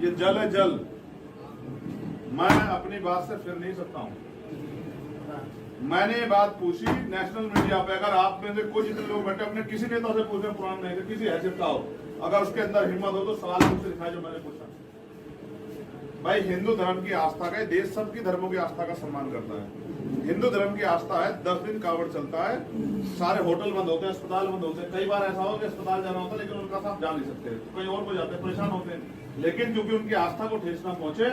ये जल है जल। मैं अपनी बात से फिर नहीं सकता हूँ। मैंने ये बात पूछी नेशनल मीडिया पे। अगर आप में से कुछ जितने लोग बैठे अपने किसी नेता से पूछे, पुराने नहीं किसी हैसियत का हो, अगर उसके अंदर हिम्मत हो तो सवाल मुझसे दिखाए जो मैंने पूछा। भाई हिंदू धर्म की आस्था का, देश सबकी धर्मों की आस्था का सम्मान करता है। हिंदू धर्म की आस्था है, 10 दिन कावड़ चलता है, सारे होटल बंद होते हैं, अस्पताल बंद होते हैं। कई बार ऐसा हो कि अस्पताल जाना होता है लेकिन उनका साथ जा नहीं सकते, कहीं और को जाते हैं, परेशान होते हैं। लेकिन क्योंकि उनकी आस्था को ठेस ना पहुंचे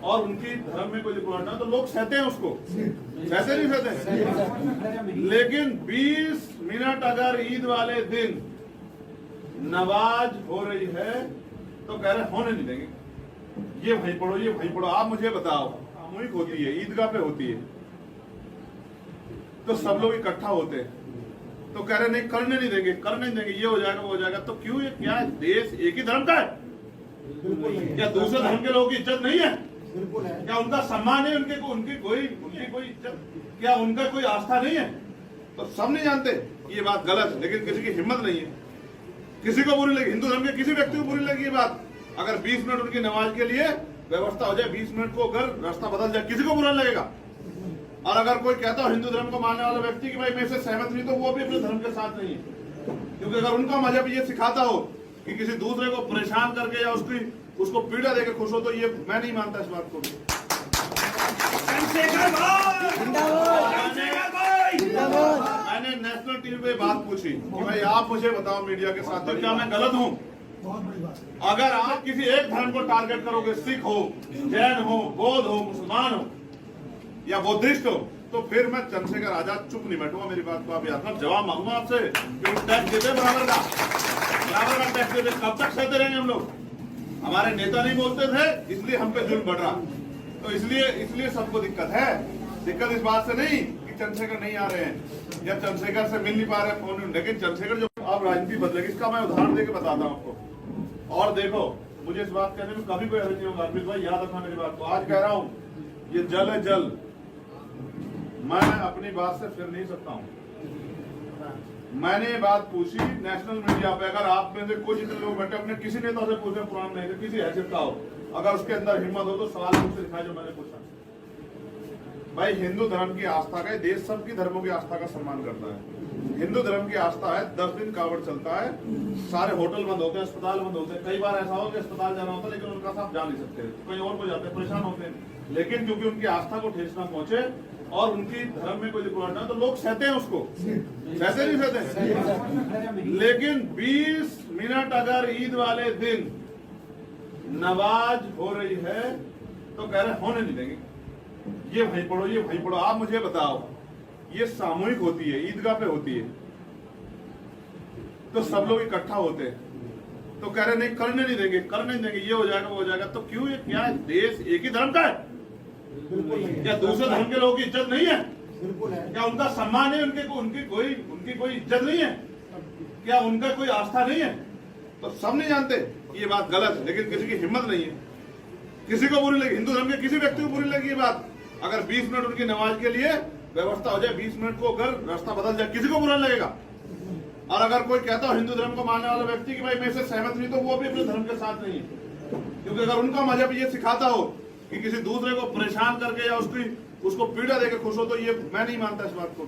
और उनकी धर्म में कोई रिकॉर्ड ना, तो लोग सहते हैं उसको, सहते नहीं सहते। लेकिन 20 मिनट अगर ईद वाले दिन नमाज हो रही है तो कह रहे होने नहीं देंगे, ये वहीं पढ़ो, ये वहीं पढ़ो। आप मुझे बताओ, सामूहिक होती है, ईदगाह पे होती है, तो सब लोग इकट्ठा होते हैं, तो कह रहे नहीं करने नहीं देंगे, करने नहीं देंगे, ये हो जाएगा वो हो जाएगा। तो क्यों? ये क्या है? देश एक ही धर्म का है? क्या दूसरे धर्म के लोगों की इज्जत नहीं है? बिल्कुल है। क्या उनका सम्मान है? उनकी कोई इज्जत, क्या उनका कोई आस्था नहीं है? तो सब नहीं जानते ये बात गलत है, लेकिन किसी की हिम्मत नहीं है, किसी को बुरी लगी, हिंदू धर्म के किसी व्यक्ति को बुरी लगी ये बात। अगर 20 मिनट उनकी नमाज के लिए व्यवस्था हो जाए, 20 मिनट को अगर रास्ता बदल जाए, किसी को बुरा लगेगा। और अगर कोई कहता हो हिंदू धर्म को मानने वाला व्यक्ति कि भाई मैं इससे सहमत नहीं, तो वो भी अपने धर्म के साथ नहीं है। क्योंकि अगर उनका मजहब ये सिखाता हो कि किसी दूसरे को परेशान करके या उसको पीड़ा देकर खुश हो, तो ये मैं नहीं मानता इस बात को। मैंने नेशनल टीवी पे बात पूछी कि भाई आप मुझे बताओ मीडिया के साथ, तो क्या मैं गलत हूँ? अगर आप किसी एक धर्म को टारगेट करोगे, सिख हो, जैन हो, बौद्ध हो, मुसलमान हो या बुद्धिस्ट हो, तो फिर मैं चंद्रशेखर आजाद चुप नहीं बैठूंगा। मेरी बात को आप याद रखना। जवाब मांगूंगा आपसे कि टैक्स देते बराबर का टैक्स देते। कब तक सहते रहेंगे हम लोग? हमारे नेता नहीं बोलते थे, इसलिए हम पे जुल्म बढ़ रहा। तो इसलिए सबको दिक्कत है। दिक्कत इस बात से नहीं कि चंद्रशेखर नहीं आ रहे हैं या चंद्रशेखर से मिल नहीं पा रहे हैं फोन, लेकिन चंद्रशेखर जो अब राजनीति बदलेगी, इसका मैं उदाहरण देकर बताता हूँ आपको। और देखो, मुझे इस बात कहने में कभी कोई हर्ज नहीं होगा। अर्पित भाई याद रखना मेरी बात को। आज कह रहा हूँ, ये जल है जल। मैं अपनी बात से फिर नहीं सकता हूँ। मैंने ये बात पूछी नेशनल मीडिया पे। अगर आप में से कुछ जितने लोग बैठे अपने किसी नेता से पूछे, पुराने नहीं किसी हैसियत का हो, अगर उसके अंदर हिम्मत हो तो सवाल मुझसे दिखाए जो मैंने पूछा। भाई हिंदू धर्म की आस्था का, देश सबकी धर्मों की आस्था का सम्मान करता है। हिंदू धर्म की आस्था है, 10 दिन कावड़ चलता है, सारे होटल बंद होते हैं, अस्पताल बंद होते हैं। कई बार ऐसा हो कि अस्पताल जाना होता है लेकिन उनका साथ जा नहीं सकते, कहीं और को जाते हैं, परेशान होते हैं। लेकिन क्योंकि उनकी आस्था को ठेस ना पहुंचे और उनकी धर्म में कोई रिकॉर्ड ना, तो लोग सहते हैं उसको, सहते नहीं सहते। लेकिन 20 मिनट अगर ईद वाले दिन नमाज हो रही है तो कह रहे होने नहीं देंगे, ये वहीं पढ़ो, ये वहीं पढ़ो। आप मुझे बताओ, ये सामूहिक होती है, ईदगाह पे होती है, तो सब लोग इकट्ठा होते हैं, तो कह रहे नहीं करने नहीं देंगे, करने नहीं देंगे, ये हो जाएगा वो हो जाएगा। तो क्यों? ये क्या है? देश एक ही धर्म का है? क्या दूसरे धर्म के लोगों की इज्जत नहीं है? बिल्कुल है। क्या उनका सम्मान है? उनकी कोई इज्जत नहीं है? क्या उनका कोई आस्था नहीं है? तो सब नहीं जानते ये बात गलत है, लेकिन किसी की हिम्मत नहीं है, किसी को बुरी लगी, हिंदू धर्म के किसी व्यक्ति को बुरी लगी ये बात। अगर 20 मिनट उनकी नमाज के लिए व्यवस्था हो जाए, 20 मिनट को अगर रास्ता बदल जाए, किसी को बुरा लगेगा। और अगर कोई कहता हो हिंदू धर्म को मानने वाला व्यक्ति कि भाई मैं इससे सहमत नहीं, तो वो भी अपने धर्म के साथ नहीं है। क्योंकि अगर उनका मजहब ये सिखाता हो कि किसी दूसरे को परेशान करके या उसको पीड़ा देकर खुश हो, तो ये मैं नहीं मानता इस बात को।